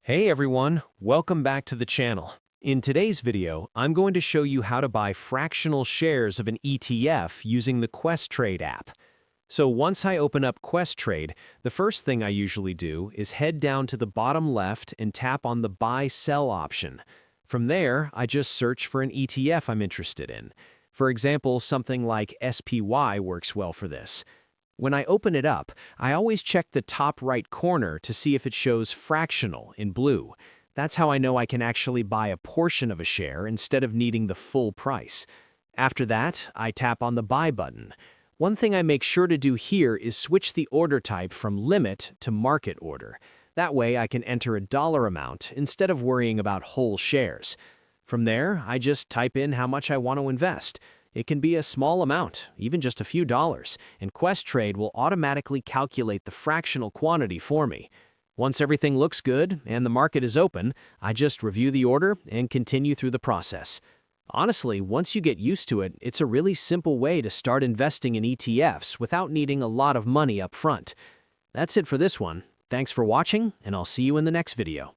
Hey everyone, welcome back to the channel. In today's video, I'm going to show you how to buy fractional shares of an ETF using the Questrade app. So once I open up Questrade, the first thing I usually do is head down to the bottom left and tap on the buy-sell option. From there, I just search for an ETF I'm interested in. For example, something like SPY works well for this. When I open it up, I always check the top right corner to see if it shows fractional in blue. That's how I know I can actually buy a portion of a share instead of needing the full price. After that, I tap on the buy button. One thing I make sure to do here is switch the order type from limit to market order. That way I can enter a dollar amount instead of worrying about whole shares. From there, I just type in how much I want to invest. It can be a small amount, even just a few dollars, and Questrade will automatically calculate the fractional quantity for me. Once everything looks good and the market is open, I just review the order and continue through the process. Honestly, once you get used to it, it's a really simple way to start investing in ETFs without needing a lot of money up front. That's it for this one. Thanks for watching, and I'll see you in the next video.